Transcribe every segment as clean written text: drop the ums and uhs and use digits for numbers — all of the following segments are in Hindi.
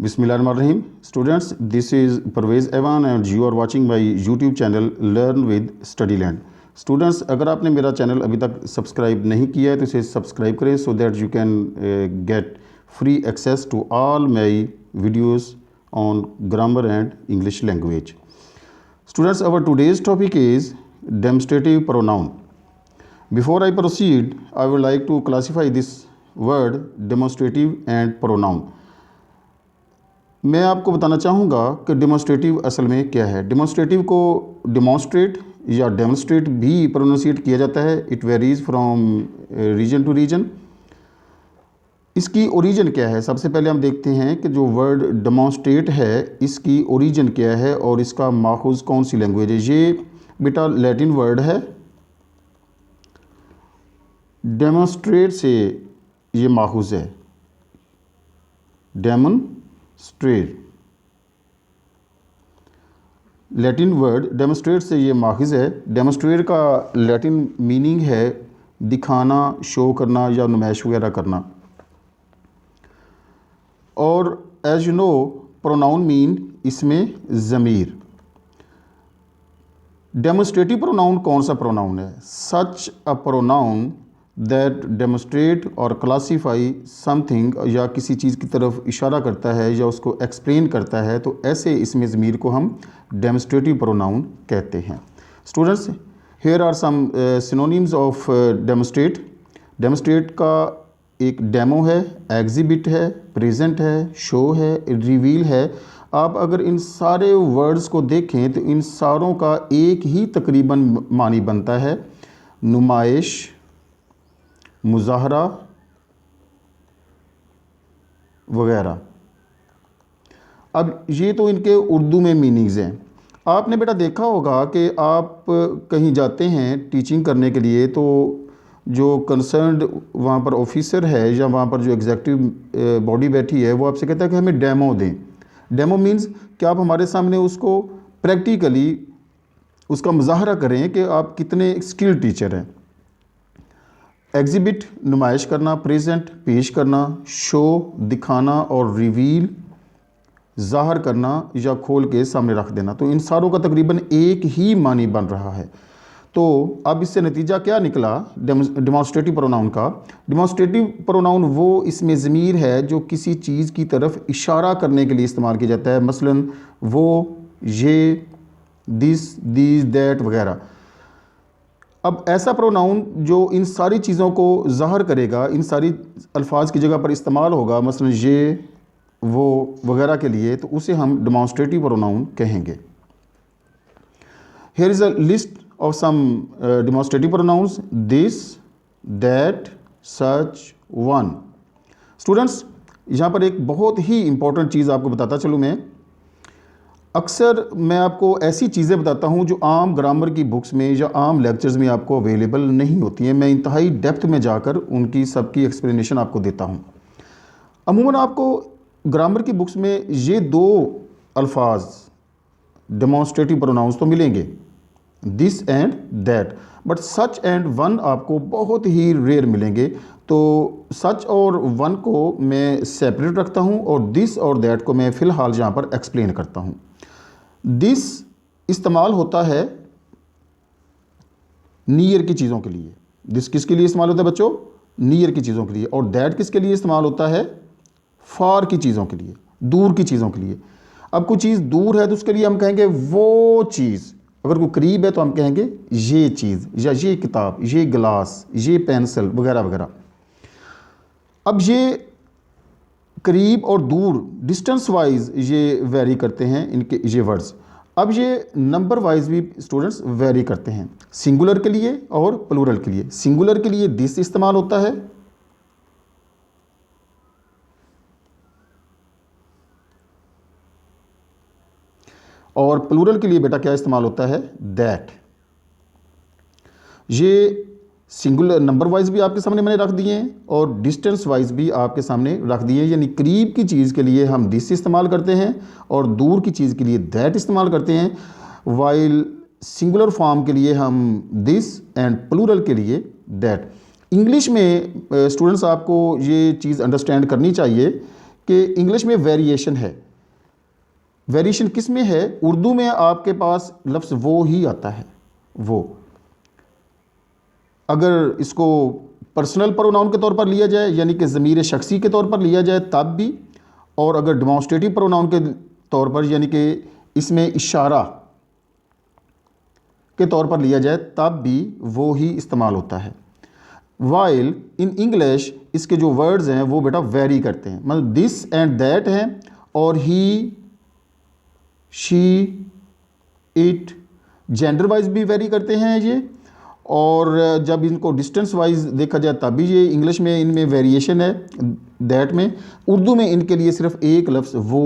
Bismillahirrahmanirrahim. Students, this is Parvez Evan and you are watching my YouTube channel Learn with Studyland. Students, अगर आपने मेरा चैनल अभी तक सब्सक्राइब नहीं किया है तो इसे सब्सक्राइब करें so that you can get free access to all my videos on grammar and English language. Students, our today's topic is demonstrative pronoun. Before I proceed, I would like to classify this word demonstrative and pronoun. मैं आपको बताना चाहूँगा कि डेमोन्स्ट्रेटिव असल में क्या है. डेमोन्स्ट्रेटिव को डेमोन्स्ट्रेट या डेमोन्स्ट्रेट भी प्रोनाउंसिएट किया जाता है. It varies from region to region. इसकी ओरिजिन क्या है, सबसे पहले हम देखते हैं कि जो वर्ड डेमोन्स्ट्रेट है इसकी ओरिजिन क्या है और इसका माखूज़ कौन सी लैंग्वेज है. ये बेटा लैटिन वर्ड है. डेमोन्स्ट्रेट से ये माखूज़ है. डेमोन्स्ट्रेट लैटिन वर्ड डेमोन्स्ट्रेट से ये माखूज़ है. डेमोन्स्ट्रेट का लैटिन मीनिंग है दिखाना, शो करना या नुमाइश वगैरह करना. और as you know pronoun mean इसमें ज़मीर. डेमोन्स्ट्रेटिव प्रोनाउन कौन सा प्रोनाउन है? Such a pronoun that demonstrate और क्लासीफाई समथिंग, या किसी चीज़ की तरफ इशारा करता है या उसको एक्सप्लेन करता है, तो ऐसे इसमें ज़मीर को हम डेमोन्स्ट्रेटिव प्रोनाउन कहते हैं. Students, here are some synonyms of demonstrate. Demonstrate का एक डेमो है, एग्जिबिट है, प्रेजेंट है, शो है, रिवील है. आप अगर इन सारे वर्ड्स को देखें तो इन सारों का एक ही तकरीबन मानी बनता है, नुमाइश, मुज़ाहरा वगैरह. अब ये तो इनके उर्दू में मीनिंग्स हैं. आपने बेटा देखा होगा कि आप कहीं जाते हैं टीचिंग करने के लिए, तो जो कंसर्न्ड वहाँ पर ऑफिसर है या वहाँ पर जो एग्जीक्यूटिव बॉडी बैठी है वो आपसे कहता है कि हमें डेमो दें. डेमो मीन्स कि आप हमारे सामने उसको प्रैक्टिकली उसका मुज़ाहरा करें कि आप कितने स्किल्ड टीचर हैं. एग्जिबिट नुमाइश करना, प्रेजेंट पेश करना, शो दिखाना और रिवील ज़ाहर करना या खोल के सामने रख देना. तो इन सारों का तकरीबन एक ही मानी बन रहा है. तो अब इससे नतीजा क्या निकला डेमोन्स्ट्रेटिव प्रोनाउन का? डेमोन्स्ट्रेटिव प्रोनाउन वो इसमें ज़मीर है जो किसी चीज़ की तरफ इशारा करने के लिए इस्तेमाल किया जाता है. मसलन वो, ये, दिस, दीज, दैट वगैरह. अब ऐसा प्रोनाउन जो इन सारी चीज़ों को ज़ाहर करेगा, इन सारी अल्फाज की जगह पर इस्तेमाल होगा, मसलन ये, वो वगैरह के लिए, तो उसे हम डेमोन्स्ट्रेटिव प्रोनाउन कहेंगे. Here is a list of some demonstrative pronouns: this, that, such, one. Students, यहाँ पर एक बहुत ही इम्पोर्टेंट चीज़ आपको बताता चलूँ मैं. अक्सर मैं आपको ऐसी चीज़ें बताता हूँ जो आम ग्रामर की बुक्स में या आम लेक्चर्स में आपको अवेलेबल नहीं होती हैं. मैं इंतहाई डेप्थ में जाकर उनकी सबकी एक्सप्लेनेशन आपको देता हूँ. अमूमन आपको ग्रामर की बुक्स में ये दो अल्फाज डेमोन्स्ट्रेटिव प्रोनाउंस तो मिलेंगे, this and that, but such and one आपको बहुत ही रेयर मिलेंगे. तो सच और वन को मैं सेपरेट रखता हूँ और दिस और दैट को मैं फ़िलहाल यहाँ पर एक्सप्लेन करता हूँ. दिस इस्तेमाल होता है नियर की चीज़ों के लिए. दिस किसके लिए इस्तेमाल होता है बच्चों? नियर की चीज़ों के लिए. और दैट किसके लिए इस्तेमाल होता है? फार की चीज़ों के लिए, दूर की चीज़ों के लिए. अब कोई चीज़ दूर है तो उसके लिए हम कहेंगे वो चीज़. अगर कोई करीब है तो हम कहेंगे ये चीज़, या ये किताब, ये गिलास, ये पेंसिल वगैरह वगैरह. अब ये करीब और दूर डिस्टेंस वाइज ये वेरी करते हैं इनके ये वर्ड्स. अब ये नंबर वाइज भी स्टूडेंट्स वेरी करते हैं, सिंगुलर के लिए और प्लूरल के लिए. सिंगुलर के लिए दिस इस्तेमाल होता है, और प्लूरल के लिए बेटा क्या इस्तेमाल होता है? दैट. ये सिंगुलर नंबर वाइज भी आपके सामने मैंने रख दिए हैं और डिस्टेंस वाइज भी आपके सामने रख दिए हैं. यानी करीब की चीज़ के लिए हम दिस इस्तेमाल करते हैं और दूर की चीज़ के लिए दैट इस्तेमाल करते हैं. वाइल सिंगुलर फॉर्म के लिए हम दिस एंड प्लूरल के लिए दैट. इंग्लिश में स्टूडेंट्स आपको ये चीज़ अंडरस्टैंड करनी चाहिए कि इंग्लिश में वेरिएशन है। वेरिएशन किस में है? उर्दू में आपके पास लफ्ज़ वो ही आता है, वो। अगर इसको पर्सनल प्रोनाउन के तौर पर लिया जाए, यानी कि ज़मीर शख्सी के तौर पर लिया जाए तब भी, और अगर डेमोन्स्ट्रेटिव प्रोनाउन के तौर पर, यानी कि इसमें इशारा के तौर पर लिया जाए तब भी वो ही इस्तेमाल होता है। वाइल इन इंग्लिश इसके जो वर्ड्स हैं वो बेटा वेरी करते हैं, मतलब दिस एंड दैट हैं, और ही, शी, इट, जेंडर वाइज भी वेरी करते हैं ये। और जब इनको डिस्टेंस वाइज देखा जाए तब भी ये इंग्लिश में इनमें वेरिएशन है दैट में। उर्दू में इनके लिए सिर्फ एक लफ्ज़ वो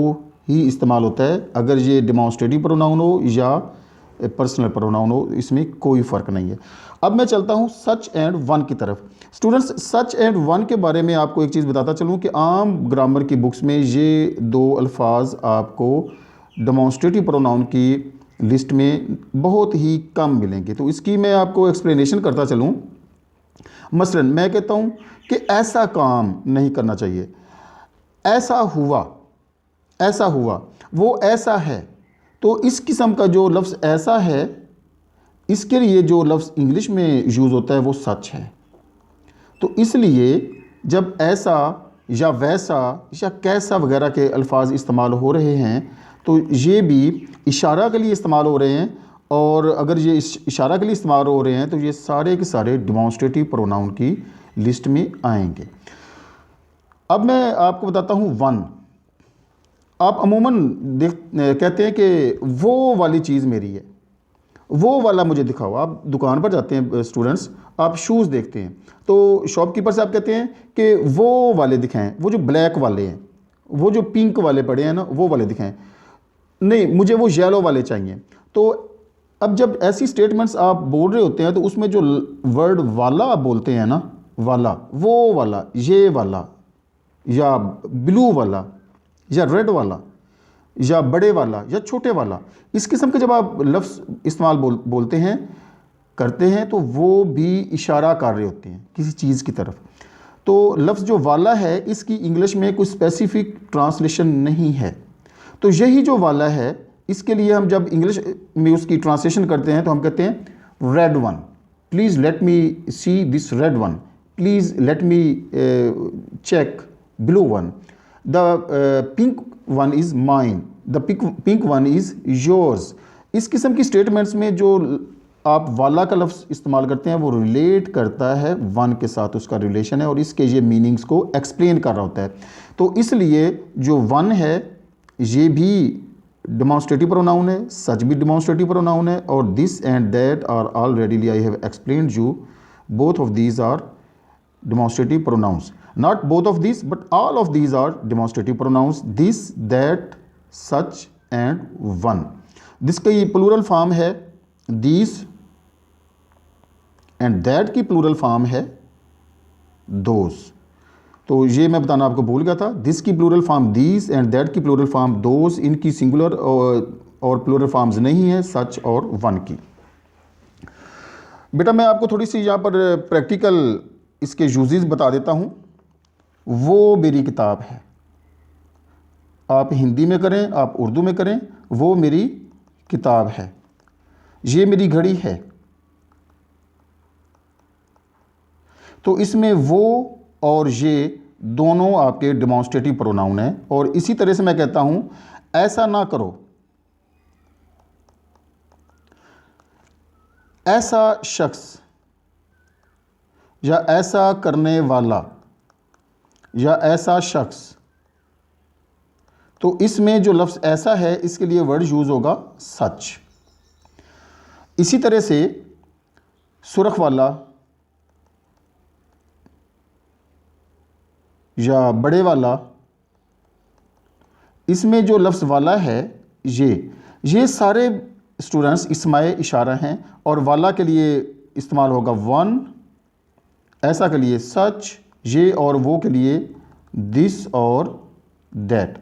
ही इस्तेमाल होता है, अगर ये डेमोन्स्ट्रेटिव प्रोनाउन हो या पर्सनल प्रोनाउन हो, इसमें कोई फ़र्क नहीं है। अब मैं चलता हूँ सच एंड वन की तरफ। स्टूडेंट्स, सच एंड वन के बारे में आपको एक चीज़ बताता चलूँ कि आम ग्रामर की बुक्स में ये दो अल्फाज आपको डेमोन्स्ट्रेटिव प्रोनाउन की लिस्ट में बहुत ही कम मिलेंगे, तो इसकी मैं आपको एक्सप्लेनेशन करता चलूँ। मसलन मैं कहता हूँ कि ऐसा काम नहीं करना चाहिए, ऐसा हुआ, ऐसा हुआ, वो ऐसा है। तो इस किस्म का जो लफ्ज़ ऐसा है, इसके लिए जो लफ्ज़ इंग्लिश में यूज़ होता है वो सच है। तो इसलिए जब ऐसा या वैसा या कैसा वगैरह के अल्फाज इस्तेमाल हो रहे हैं तो ये भी इशारा के लिए इस्तेमाल हो रहे हैं, और अगर ये इशारा के लिए इस्तेमाल हो रहे हैं तो ये सारे के सारे डेमोन्स्ट्रेटिव प्रोनाउन की लिस्ट में आएंगे। अब मैं आपको बताता हूँ वन। आप अमूमन कहते हैं कि वो वाली चीज़ मेरी है, वो वाला मुझे दिखाओ। आप दुकान पर जाते हैं स्टूडेंट्स, आप शूज़ देखते हैं तो शॉपकीपर से आप कहते हैं कि वो वाले दिखाएं, वो जो ब्लैक वाले हैं, वो जो पिंक वाले पड़े हैं ना, वो वाले दिखाएं। नहीं, मुझे वो येलो वाले चाहिए। तो अब जब ऐसी स्टेटमेंट्स आप बोल रहे होते हैं तो उसमें जो वर्ड वाला आप बोलते हैं ना, वाला, वो वाला, ये वाला, या ब्लू वाला, या रेड वाला, या बड़े वाला, या छोटे वाला, इस किस्म के जब आप लफ्ज़ इस्तेमाल बोलते हैं, करते हैं, तो वो भी इशारा कर रहे होते हैं किसी चीज़ की तरफ। तो लफ्ज़ जो वाला है इसकी इंग्लिश में कोई स्पेसिफिक ट्रांसलेशन नहीं है। तो यही जो वाला है, इसके लिए हम जब इंग्लिश में उसकी ट्रांसलेशन करते हैं तो हम कहते हैं red one, please let me see this red one, please let me check blue one, the pink one is mine, the pink one is yours. इस किस्म की स्टेटमेंट्स में जो आप वाला का लफ्ज़ इस्तेमाल करते हैं वो रिलेट करता है वन के साथ, उसका रिलेशन है, और इसके ये मीनिंग्स को एक्सप्लेन कर रहा होता है। तो इसलिए जो वन है ये भी डेमोन्स्ट्रेटिव प्रोनाउन है, सच भी डेमोन्स्ट्रेटिव प्रोनाउन है, और this and that are already I have explained you, both of these are demonstrative pronouns. Not both of these but all of these are demonstrative pronouns, this, that, such and one. This का ये प्लूरल फॉर्म है दीज, एंड दैट की प्लूरल फॉर्म है दोज। तो ये मैं बताना आपको भूल गया था। दिस की plural form these and that की प्लूरल फॉर्म दोज, इनकी सिंगुलर और प्लूरल फॉर्म्स नहीं है सच और वन की। बेटा मैं आपको थोड़ी सी यहाँ पर प्रैक्टिकल इसके यूजेस बता देता हूँ। वो मेरी किताब है, आप हिंदी में करें, आप उर्दू में करें, वो मेरी किताब है। ये मेरी घड़ी है, तो इसमें वो और ये दोनों आपके डेमोन्स्ट्रेटिव प्रोनाउन हैं। और इसी तरह से मैं कहता हूं ऐसा ना करो, ऐसा शख्स या ऐसा करने वाला या ऐसा शख्स, तो इसमें जो लफ्ज़ ऐसा है इसके लिए वर्ड यूज़ होगा सच। इसी तरह से सुर्ख वाला या बड़े वाला, इसमें जो लफ्ज़ वाला है ये सारे स्टूडेंट्स इसमाए इशारा हैं, और वाला के लिए इस्तेमाल होगा वन, ऐसा के लिए सच, ये और वो के लिए दिस और दैट।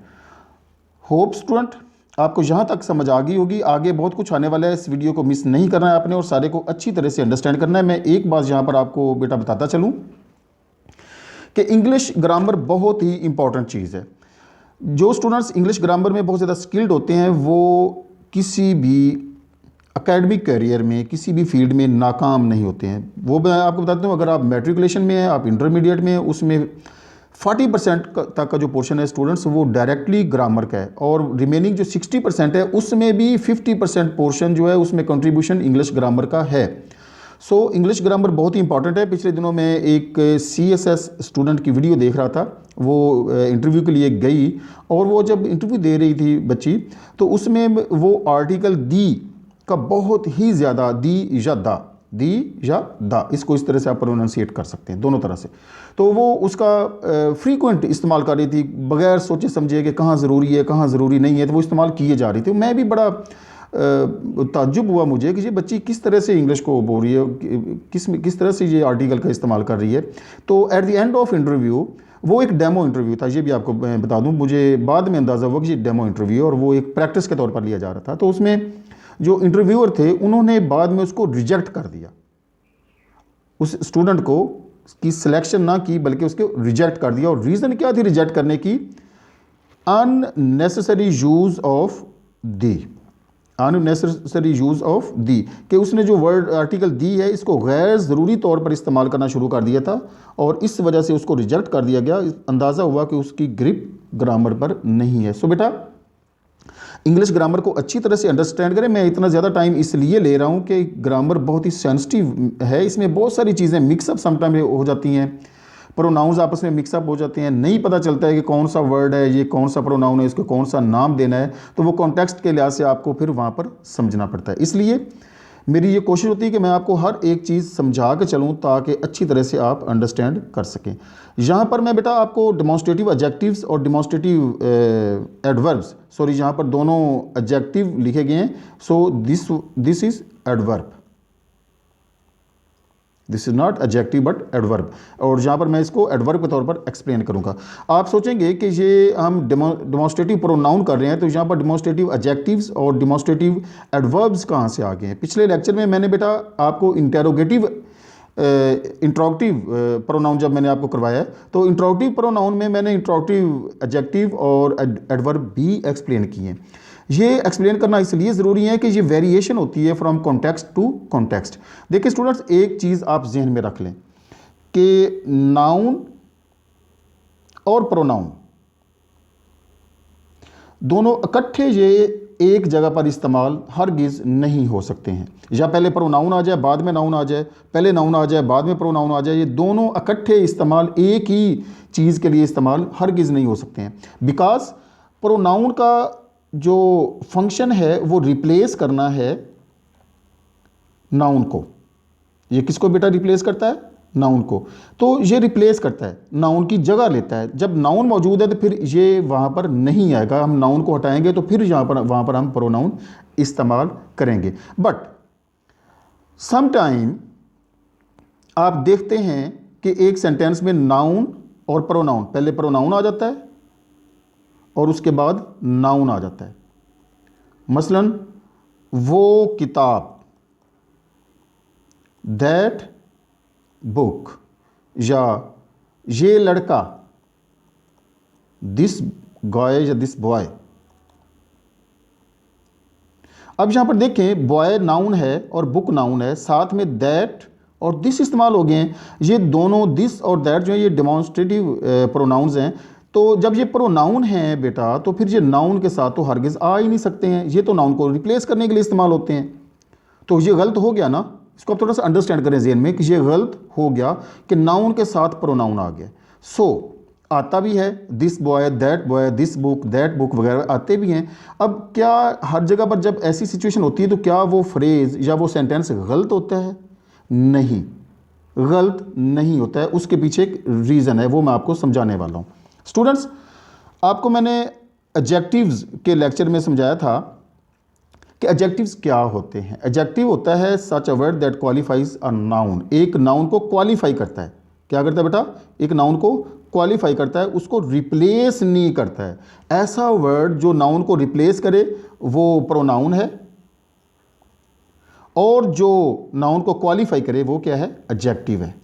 होप स्टूडेंट आपको यहाँ तक समझ आ गई होगी। आगे बहुत कुछ आने वाला है, इस वीडियो को मिस नहीं करना है आपने और सारे को अच्छी तरह से अंडरस्टैंड करना है। मैं एक बात यहाँ पर आपको बेटा बताता चलूँ कि इंग्लिश ग्रामर बहुत ही इंपॉर्टेंट चीज़ है। जो स्टूडेंट्स इंग्लिश ग्रामर में बहुत ज़्यादा स्किल्ड होते हैं वो किसी भी एकेडमिक करियर में, किसी भी फील्ड में नाकाम नहीं होते हैं। वो मैं आपको बताता हूँ, अगर आप मैट्रिकुलेशन में हैं, आप इंटरमीडिएट में हैं, उसमें 40% तक का जो पोर्शन है स्टूडेंट्स वो डायरेक्टली ग्रामर का है, और रिमेनिंग जो 60% है उसमें भी 50% पोर्शन जो है उसमें कंट्रीब्यूशन इंग्लिश ग्रामर का है। सो इंग्लिश ग्रामर बहुत ही इंपॉर्टेंट है। पिछले दिनों में एक CSS स्टूडेंट की वीडियो देख रहा था, वो इंटरव्यू के लिए गई, और वो जब इंटरव्यू दे रही थी बच्ची, तो उसमें वो आर्टिकल दी का बहुत ही ज़्यादा, दी या दा, इसको इस तरह से आप प्रोनाउंसिएट कर सकते हैं दोनों तरह से, तो वो उसका फ्रीक्वेंट इस्तेमाल कर रही थी बगैर सोचे समझे कि कहाँ ज़रूरी है कहाँ ज़रूरी नहीं है, तो वो इस्तेमाल किए जा रही थी। मैं भी बड़ा ताज्जुब हुआ मुझे कि ये बच्ची किस तरह से इंग्लिश को बोल रही है, किस तरह से ये आर्टिकल का इस्तेमाल कर रही है। तो at the end of interview, वो एक डेमो इंटरव्यू था, ये भी आपको मैं बता दूं, मुझे बाद में अंदाज़ा हुआ कि ये डेमो इंटरव्यू और वो एक प्रैक्टिस के तौर पर लिया जा रहा था। तो उसमें जो इंटरव्यूअर थे उन्होंने बाद में उसको रिजेक्ट कर दिया, उस स्टूडेंट को की सिलेक्शन ना की बल्कि उसको रिजेक्ट कर दिया। और रीज़न क्या थी रिजेक्ट करने की? Unnecessary use of the, unnecessary use of the, कि उसने जो वर्ड आर्टिकल दी है इसको गैर ज़रूरी तौर पर इस्तेमाल करना शुरू कर दिया था, और इस वजह से उसको रिजेक्ट कर दिया गया। अंदाज़ा हुआ कि उसकी ग्रिप ग्रामर पर नहीं है। सो बेटा, इंग्लिश ग्रामर को अच्छी तरह से अंडरस्टैंड करें। मैं इतना ज़्यादा टाइम इसलिए ले रहा हूँ कि ग्रामर बहुत ही सेंसिटिव है, इसमें बहुत सारी चीज़ें मिक्सअप समटाइम हो जाती हैं, प्रोनाउंस आपस में मिक्सअप हो जाते हैं, नहीं पता चलता है कि कौन सा वर्ड है, ये कौन सा प्रोनाउन है, इसको कौन सा नाम देना है, तो वो कॉन्टेक्स्ट के लिहाज से आपको फिर वहाँ पर समझना पड़ता है। इसलिए मेरी ये कोशिश होती है कि मैं आपको हर एक चीज़ समझा के चलूँ ताकि अच्छी तरह से आप अंडरस्टैंड कर सकें। यहाँ पर मैं बेटा आपको डेमोन्स्ट्रेटिव एडजेक्टिव्स और डेमोन्स्ट्रेटिव एडवर्ब्स, सॉरी यहाँ पर दोनों एडजेक्टिव लिखे गए हैं, so this is adverb, this is not adjective but adverb, और जहाँ पर मैं इसको एडवर्ब के तौर पर एक्सप्लेन करूँगा। आप सोचेंगे कि ये हम डेमोन्स्ट्रेटिव प्रोनाउन कर रहे हैं, तो यहाँ पर डेमोन्स्ट्रेटिव एडजेक्टिव्स और डेमोन्स्ट्रेटिव एडवर्ब्स कहाँ से आ गए हैं? पिछले लेक्चर में मैंने बेटा आपको इंट्रोगेटिव प्रोनाउन जब मैंने आपको करवाया है, तो इंट्रोगेटिव प्रोनाउन में मैंने इंट्रोगेटिव एडजेक्टिव और एडवर्ब भी एक्सप्लेन किए हैं। ये एक्सप्लेन करना इसलिए ज़रूरी है कि ये वेरिएशन होती है फ्रॉम कॉन्टेक्स्ट टू कॉन्टेक्स्ट। देखिए स्टूडेंट्स, एक चीज़ आप जहन में रख लें कि नाउन और प्रोनाउन दोनों इकट्ठे ये एक जगह पर इस्तेमाल हरगिज़ नहीं हो सकते हैं। या पहले प्रोनाउन आ जाए बाद में नाउन आ जाए, पहले नाउन आ जाए बाद में प्रोनाउन आ जाए, ये दोनों इकट्ठे इस्तेमाल एक ही चीज़ के लिए इस्तेमाल हरगिज़ नहीं हो सकते हैं। बिकॉज प्रोनाउन का जो फंक्शन है वो रिप्लेस करना है नाउन को। ये किसको बेटा रिप्लेस करता है? नाउन को। तो ये रिप्लेस करता है, नाउन की जगह लेता है। जब नाउन मौजूद है तो फिर ये वहाँ पर नहीं आएगा, हम नाउन को हटाएंगे तो फिर वहाँ पर हम प्रोनाउन इस्तेमाल करेंगे। बट समटाइम आप देखते हैं कि एक सेंटेंस में नाउन और प्रोनाउन, पहले प्रोनाउन आ जाता है और उसके बाद नाउन आ जाता है। मसलन वो किताब, दैट बुक, या ये लड़का, दिस गाय या दिस बॉय। अब यहां पर देखें, बॉय नाउन है और बुक नाउन है, साथ में दैट और दिस इस्तेमाल हो गए हैं। ये दोनों दिस और दैट जो है ये डेमोन्स्ट्रेटिव प्रोनाउंस हैं। तो जब ये प्रोनाउन हैं बेटा, तो फिर ये नाउन के साथ तो हरगिज़ आ ही नहीं सकते हैं, ये तो नाउन को रिप्लेस करने के लिए इस्तेमाल होते हैं। तो ये गलत हो गया ना, इसको आप थोड़ा सा अंडरस्टैंड करें ज़हन में कि ये गलत हो गया कि नाउन के साथ प्रोनाउन आ गया। सो आता भी है this boy, this book, that book वगैरह आते भी हैं। अब क्या हर जगह पर जब ऐसी सिचुएशन होती है तो क्या वो फ्रेज़ या वो सेंटेंस गलत होता है? नहीं, गलत नहीं होता है। उसके पीछे एक रीज़न है, वो मैं आपको समझाने वाला हूँ। स्टूडेंट्स, आपको मैंने एडजेक्टिव्स के लेक्चर में समझाया था कि एडजेक्टिव्स क्या होते हैं। एडजेक्टिव होता है such a word that qualifies a noun, एक नाउन को क्वालिफाई करता है। क्या करता है बेटा? एक नाउन को क्वालिफाई करता है, उसको रिप्लेस नहीं करता है। ऐसा वर्ड जो नाउन को रिप्लेस करे वो प्रोनाउन है, और जो नाउन को क्वालिफाई करे वो क्या है? एडजेक्टिव है।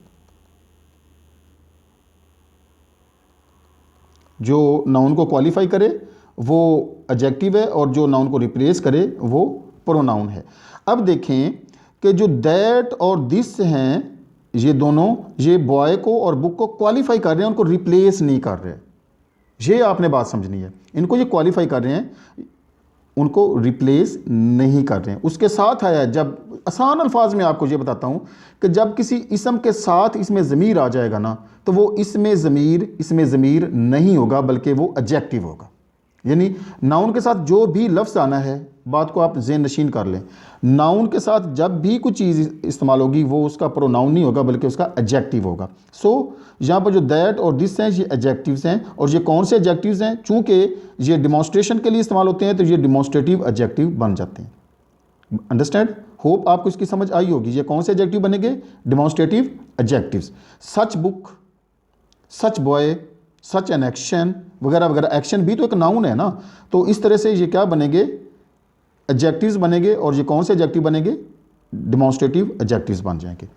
जो नाउन को क्वालिफाई करे वो एडजेक्टिव है और जो नाउन को रिप्लेस करे वो प्रोनाउन है। अब देखें कि जो दैट और दिस हैं ये दोनों, ये बॉय को और बुक को क्वालिफाई कर रहे हैं, उनको रिप्लेस नहीं कर रहे। ये आपने बात समझनी है, इनको ये क्वालिफाई कर रहे हैं, उनको रिप्लेस नहीं कर रहे हैं। उसके साथ आया, जब आसान अल्फाज में आपको ये बताता हूँ कि जब किसी इसम के साथ इसमें ज़मीर आ जाएगा ना, तो वो इसमें ज़मीर नहीं होगा बल्कि वो एडजेक्टिव होगा। यानी नाउन के साथ जो भी लफ्ज़ आना है, बात को आप ज़हन नशीन कर लें, नाउन के साथ जब भी कुछ चीज़ इस्तेमाल होगी वो उसका प्रोनाउन नहीं होगा बल्कि उसका एडजेक्टिव होगा। सो यहाँ पर जो दैट और दिस हैं ये एडजेक्टिव्स हैं, और ये कौन से एडजेक्टिव्स हैं? चूँकि ये डिमॉन्स्ट्रेशन के लिए इस्तेमाल होते हैं तो ये डिमॉन्स्ट्रेटिव एडजेक्टिव बन जाते हैं। अंडरस्टैंड? होप आपको इसकी समझ आई होगी। ये कौन से एडजेक्टिव बनेंगे? Demonstrative adjectives. Such book, such boy, such an action वगैरह वगैरह। एक्शन भी तो एक नाउन है ना, तो इस तरह से ये क्या बनेंगे? एडजेक्टिव्स बनेंगे। और ये कौन से एडजेक्टिव बनेंगे? डिमॉन्स्ट्रेटिव एडजेक्टिव्स बन जाएंगे।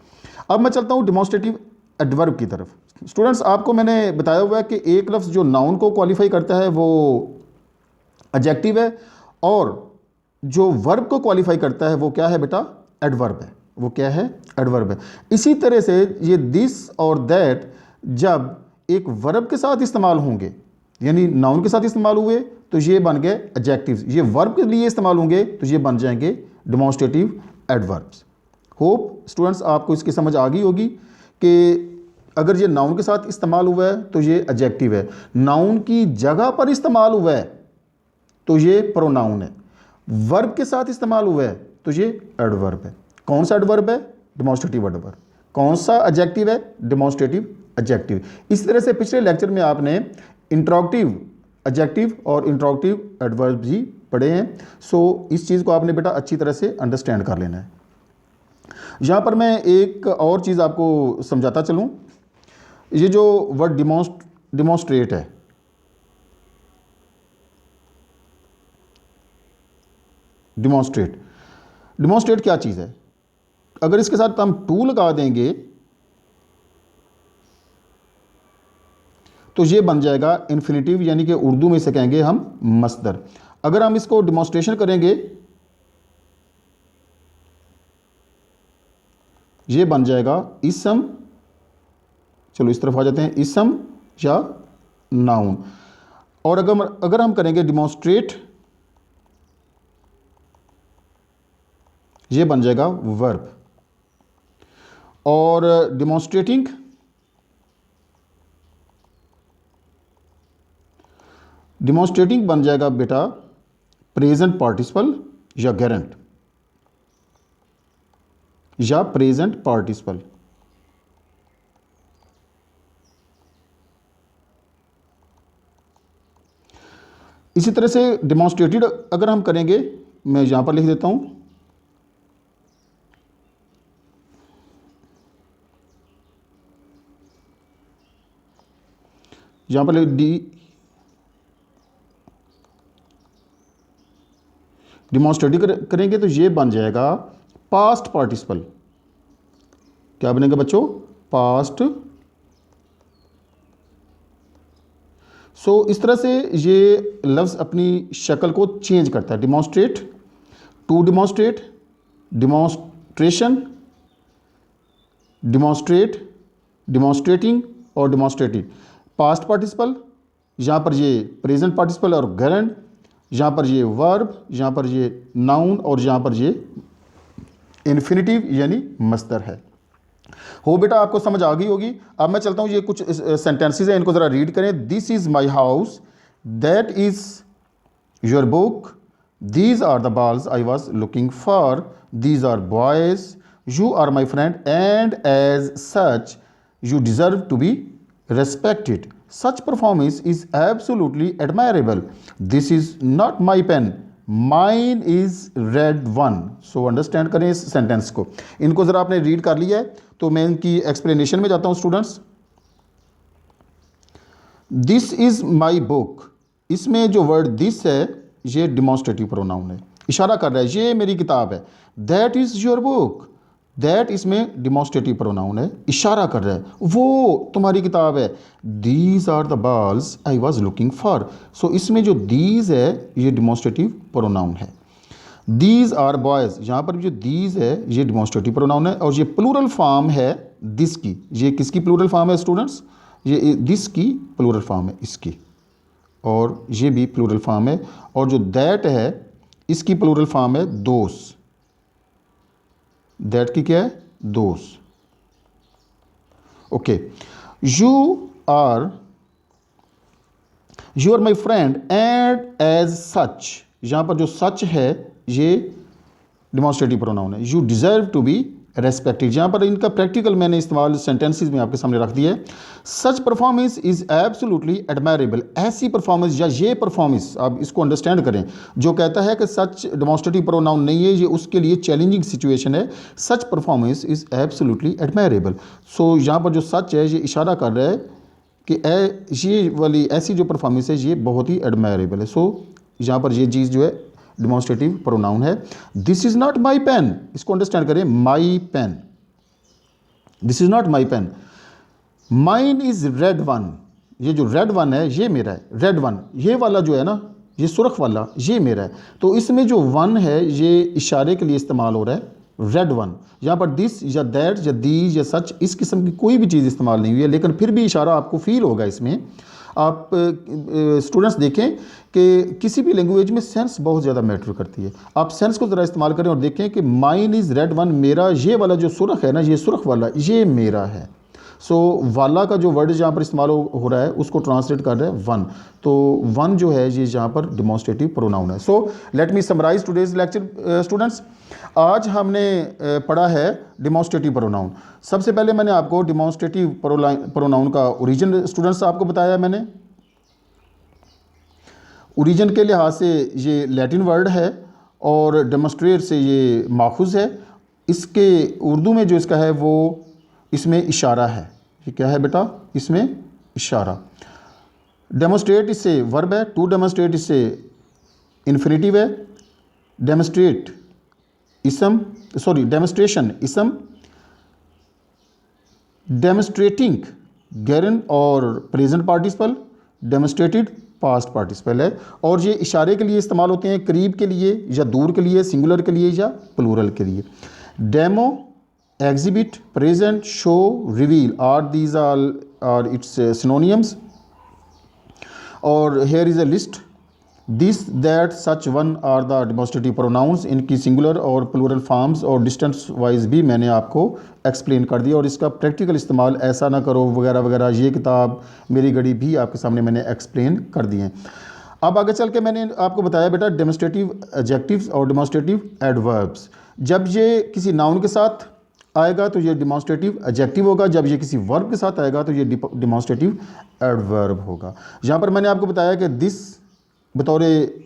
अब मैं चलता हूँ डिमॉन्स्ट्रेटिव एडवर्ब की तरफ। स्टूडेंट्स, आपको मैंने बताया हुआ है कि एक लफ्ज़ जो नाउन को क्वालिफाई करता है वो एडजेक्टिव है, और जो वर्ब को क्वालिफाई करता है वो क्या है बेटा? एडवर्ब है। वो क्या है? एडवर्ब है। इसी तरह से ये दिस और दैट जब एक वर्ब के साथ इस्तेमाल होंगे, यानी नाउन के साथ इस्तेमाल हुए तो ये बन गए एडजेक्टिव्स, ये वर्ब के लिए इस्तेमाल होंगे तो ये बन जाएंगे डिमॉन्स्ट्रेटिव एडवर्ब्स। होप स्टूडेंट्स आपको इसकी समझ आ गई होगी कि अगर ये नाउन के साथ इस्तेमाल हुआ है तो ये एडजेक्टिव है, नाउन की जगह पर इस्तेमाल हुआ है तो ये प्रोनाउन है, वर्ब के साथ इस्तेमाल हुआ है तो ये एडवर्ब है। कौन सा एडवर्ब है? Demonstrative adverb. कौन सा एडजेक्टिव है? Demonstrative adjective. इस तरह से पिछले लेक्चर में आपने इंट्रोगेटिव एडजेक्टिव और इंट्रोगेटिव एडवर्ब भी पढ़े हैं। सो इस चीज़ को आपने बेटा अच्छी तरह से अंडरस्टैंड कर लेना है। यहाँ पर मैं एक और चीज़ आपको समझाता चलूँ। ये जो वर्ड डिमॉन्स्ट्रेट है, डिमॉन्स्ट्रेट क्या चीज़ है? अगर इसके साथ हम टू लगा देंगे तो ये बन जाएगा इन्फिनिटिव, यानी कि उर्दू में से कहेंगे हम मस्दर। अगर हम इसको डिमॉन्स्ट्रेशन करेंगे ये बन जाएगा इसम। चलो इस तरफ आ जाते हैं, इसम या नाउन। और अगर हम करेंगे डिमॉन्स्ट्रेट, ये बन जाएगा वर्ब। और डिमॉन्स्ट्रेटिंग, बन जाएगा बेटा प्रेजेंट पार्टिसिपल या गेरेंट या प्रेजेंट पार्टिसिपल। इसी तरह से डिमॉन्स्ट्रेटेड अगर हम करेंगे, मैं यहां पर लिख देता हूं, यहां पर डिमॉन्स्ट्रेटिव करेंगे तो ये बन जाएगा पास्ट पार्टिसिपल। क्या बनेगा बच्चों? पास्ट। सो इस तरह से ये लफ्ज़ अपनी शक्ल को चेंज करता है। Demonstrate, to demonstrate, demonstration, demonstrate, demonstrating और डिमॉन्स्ट्रेटिव। पास्ट पार्टिसिपल, यहाँ पर ये प्रेजेंट पार्टिसिपल और गेरेंट, यहाँ पर ये वर्ब, यहाँ पर ये नाउन और यहाँ पर ये इन्फिनिटिव यानी मस्दर है। हो बेटा आपको समझ आ गई होगी। अब मैं चलता हूँ, ये कुछ सेंटेंसेस हैं, इनको ज़रा रीड करें। This is my house, that is your book, these are the balls I was looking for, these are boys, you are my friend and as such you deserve to be respected. Such performance is absolutely admirable. This is not my pen. Mine is red one. So understand करें इस सेंटेंस को। इनको ज़रा आपने रीड कर लिया है तो मैं इनकी एक्सप्लेनेशन में जाता हूँ students. This is my book, इसमें जो वर्ड दिस है ये डिमॉन्स्ट्रेटिव प्रोनाउन है, इशारा कर रहा है ये मेरी किताब है। That is your book, that इसमें डिमॉन्स्ट्रेटिव प्रोनाउन है, इशारा कर रहा है, वो तुम्हारी किताब है। These are the balls I was looking for. So इसमें जो दीज है ये डिमॉन्स्ट्रेटिव प्रोनाउन है। दीज आर बॉयज़, यहाँ पर जो दीज है ये डिमॉन्स्ट्रेटिव प्रोनाउन है, और ये प्लूरल फॉर्म है दिस की। ये किसकी प्लूरल फॉर्म है स्टूडेंट्स? ये दिस की प्लूरल फॉर्म है, इसकी, और ये भी प्लूरल फॉर्म है। और जो दैट है इसकी प्लूरल फॉर्म है दोस। दैट की क्या है? Those. Okay, you are my friend and as such, यहां पर जो सच है ये डिमॉन्स्ट्रेटिव प्रोनाउन है। You deserve to be respected, यहाँ पर इनका प्रैक्टिकल मैंने इस्तेमाल सेंटेंसेस में आपके सामने रख दिया है। सच परफॉर्मेंस इज़ एब्सोल्युटली एडमायरेबल, ऐसी परफॉर्मेंस या ये परफॉर्मेंस, आप इसको अंडरस्टैंड करें, जो कहता है कि सच डिमॉन्स्ट्रेटिव प्रोनाउन नहीं है, ये उसके लिए चैलेंजिंग सिचुएशन है। सच परफॉर्मेंस इज़ एब्सोल्युटली एडमायरेबल। सो यहाँ पर जो सच है ये इशारा कर रहा है कि ये वाली ऐसी जो परफॉर्मेंस है ये बहुत ही एडमायरेबल है। सो यहाँ पर ये चीज़ जो है डिमॉन्स्ट्रेटिव प्रोनाउन है। This is not my pen, इसको अंडरस्टैंड करें, my pen, this is not my pen. Mine is red one, ये जो रेड वन है ये मेरा है। रेड वन, ये वाला जो है ना, ये सुर्ख वाला, ये मेरा है। तो इसमें जो वन है ये इशारे के लिए इस्तेमाल हो रहा है, रेड वन। यहाँ पर दिस या दैट या दीज या सच इस किस्म की कोई भी चीज़ इस्तेमाल नहीं हुई है, लेकिन फिर भी इशारा आपको फील होगा इसमें। आप स्टूडेंट्स देखें कि किसी भी लैंग्वेज में सेंस बहुत ज़्यादा मैटर करती है। आप सेंस को ज़रा इस्तेमाल करें और देखें कि माइन इज़ रेड वन, मेरा ये वाला जो सुर्ख है ना, ये सुर्ख वाला ये मेरा है। सो वाला का जो वर्ड जहाँ पर इस्तेमाल हो रहा है उसको ट्रांसलेट कर रहा है वन। तो वन जो है ये यहाँ पर डिमॉन्स्ट्रेटिव प्रोनाउन है। So let me summarise today's lecture students. आज हमने पढ़ा है डिमॉन्स्ट्रेटिव प्रोनाउन। सबसे पहले मैंने आपको डिमॉन्स्ट्रेटिव प्रोनाउन का ओरिजिन स्टूडेंट्स आपको बताया मैंने। ओरिजिन के लिहाज से ये लैटिन वर्ड है और डेमोस्ट्रेट से ये माखूज है। इसके उर्दू में जो इसका है वो इसमें इशारा है। ये क्या है बेटा? इसमें इशारा। डेमोस्ट्रेट इससे वर्ब है, टू डेमोस्ट्रेट इससे इन्फिनिटिव है, डेमोस्ट्रेट इसम, सॉरी डेमोस्ट्रेशन इसम, डेमोस्ट्रेटिंग गेरन और present participle, demonstrated past participle है। और ये इशारे के लिए इस्तेमाल होते हैं, करीब के लिए या दूर के लिए, सिंगुलर के लिए या प्लूरल के लिए। Demo, exhibit, present, show, reveal are these are its synonyms. और here is a list. This, that, such, one are the demonstrative pronouns. इनकी सिंगुलर और प्लूरल फॉर्म्स और डिस्टेंस वाइज भी मैंने आपको एक्सप्लेन कर दिया, और इसका प्रैक्टिकल इस्तेमाल ऐसा ना करो वगैरह वगैरह, ये किताब मेरी घड़ी भी आपके सामने मैंने एक्सप्लेन कर दिए हैं। अब आगे चल के मैंने आपको बताया बेटा डेमोस्ट्रेटिव एडजेक्टिव्स और डेमोस्ट्रेटिव एडवर्ब्स। जब ये किसी नाउन के साथ आएगा तो ये डिमॉन्स्ट्रेटिव एडजेक्टिव होगा, जब ये किसी वर्ब के साथ आएगा तो ये डिमॉन्स्ट्रेटिव एडवर्ब होगा। यहाँ पर मैंने आपको बताया कि दिस बतौर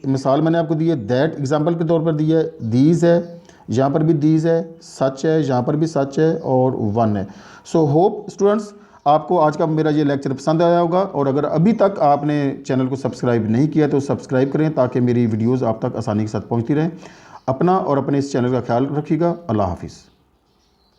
मिसाल मैंने आपको दी है, दैट एग्जाम्पल के तौर पर दी है, दीज है, यहाँ पर भी दीज है, सच है, यहाँ पर भी सच है, और वन है। सो होप स्टूडेंट्स आपको आज का मेरा ये लेक्चर पसंद आया होगा, और अगर अभी तक आपने चैनल को सब्सक्राइब नहीं किया तो सब्सक्राइब करें ताकि मेरी वीडियोज़ आप तक आसानी के साथ पहुँचती रहें। अपना और अपने इस चैनल का ख्याल रखिएगा। अल्लाह हाफिज़।